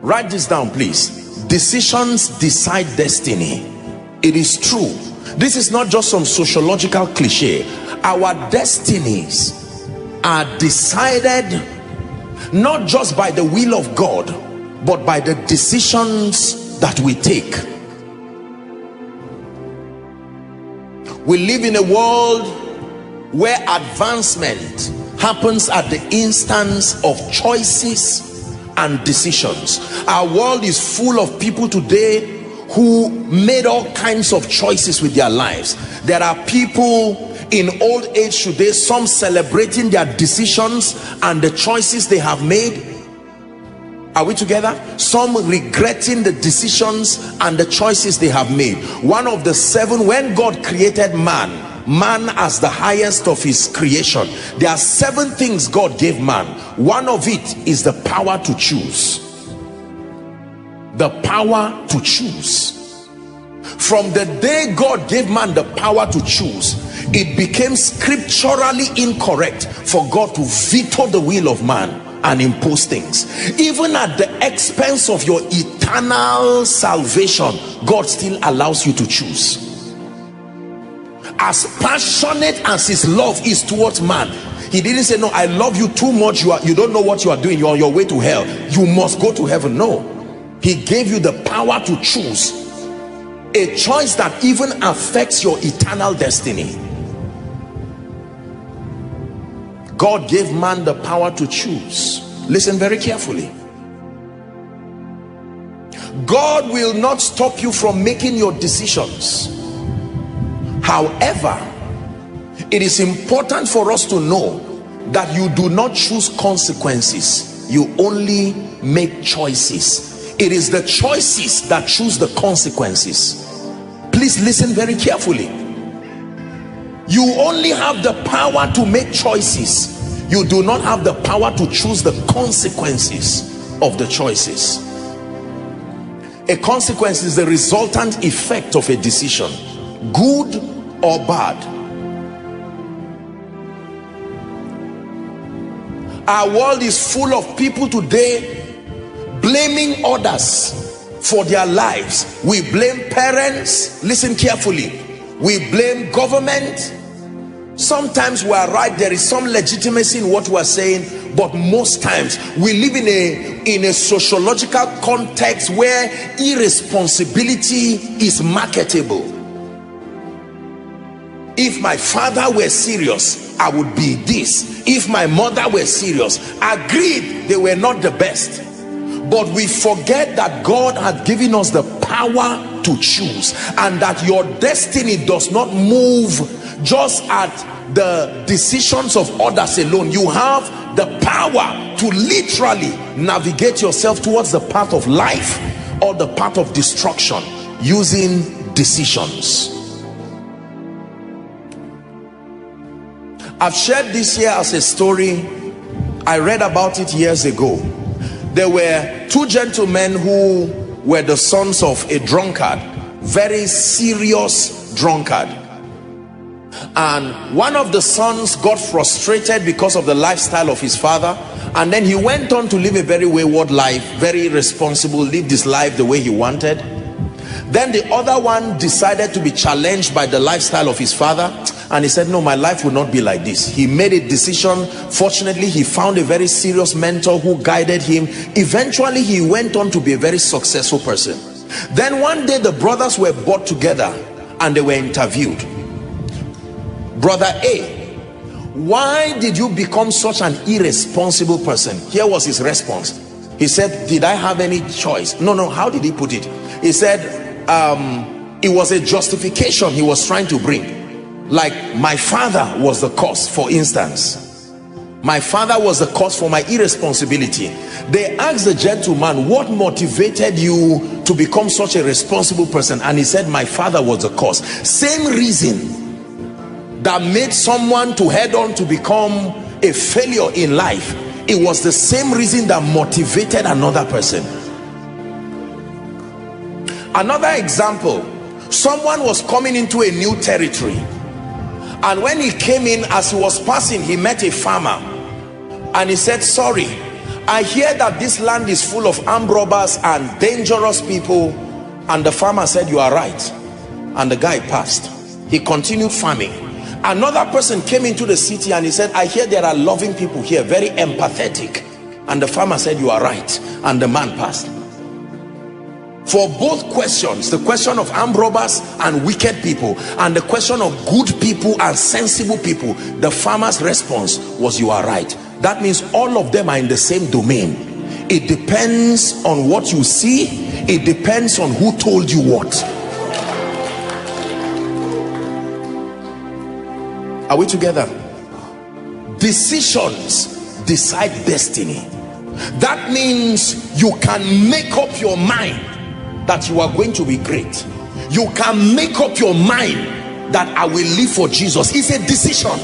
Write this down, please. Decisions decide destiny. It is true. This is not just some sociological cliche. Our destinies are decided not just by the will of God, but by the decisions that we take. We live in a world where advancement happens at the instance of choices and decisions. Our world is full of people today who made all kinds of choices with their lives. There are people in old age today, some celebrating their decisions and the choices they have made. Are we together? Some regretting the decisions and the choices they have made. One of the seven, when God created man as the highest of his creation, there are 7 things God gave man. One of it is the power to choose. The power to choose. From the day God gave man the power to choose, it became scripturally incorrect for God to veto the will of man and impose things. Even at the expense of your eternal salvation, God still allows you to choose. As passionate as his love is towards man, he didn't say, no, I love you too much, you don't know what you are doing, you're on your way to hell, you must go to heaven. No, he gave you the power to choose, a choice that even affects your eternal destiny. God gave man the power to choose. Listen very carefully. God will not stop you from making your decisions. However, it is important for us to know that you do not choose consequences, you only make choices. It is the choices that choose the consequences. Please listen very carefully. You only have the power to make choices. You do not have the power to choose the consequences of the choices. A consequence is the resultant effect of a decision, good or bad. Our world is full of people today blaming others for their lives. We blame parents. Listen carefully. We blame government. Sometimes we are right, there is some legitimacy in what we are saying, but most times we live in a sociological context where irresponsibility is marketable. If my father were serious, I would be this. If my mother were serious, agreed, they were not the best. But we forget that God had given us the power to choose, and that your destiny does not move just at the decisions of others alone. You have the power to literally navigate yourself towards the path of life or the path of destruction using decisions. I've shared this here as a story. I read about it years ago. There were 2 gentlemen who were the sons of a drunkard, very serious drunkard. And one of the sons got frustrated because of the lifestyle of his father, and then he went on to live a very wayward life, very irresponsible, lived his life the way he wanted. Then the other one decided to be challenged by the lifestyle of his father, and he said, no, my life will not be like this. He made a decision. Fortunately, he found a very serious mentor who guided him. Eventually, he went on to be a very successful person. Then one day the brothers were brought together and they were interviewed. Brother A, why did you become such an irresponsible person? Here was his response. He said, did I have any choice? No. How did he put it? He said, it was a justification he was trying to bring. Like, my father was the cause, for instance. My father was the cause for my irresponsibility. They asked the gentleman, what motivated you to become such a responsible person? And he said, my father was the cause. Same reason that made someone to head on to become a failure in life, it was the same reason that motivated another person. Another example, someone was coming into a new territory, and when he came in, as he was passing, he met a farmer, and he said, sorry, I hear that this land is full of armed robbers and dangerous people. And the farmer said, you are right. And the guy passed. He continued farming. Another person came into the city and he said, I hear there are loving people here, very empathetic. And the farmer said, you are right. And the man passed. For both questions, the question of armed robbers and wicked people, and the question of good people and sensible people, the farmer's response was, you are right. That means all of them are in the same domain. It depends on what you see. It depends on who told you what. Are we together? Decisions decide destiny. That means you can make up your mind that you are going to be great. You can make up your mind that I will live for Jesus. It's a decision.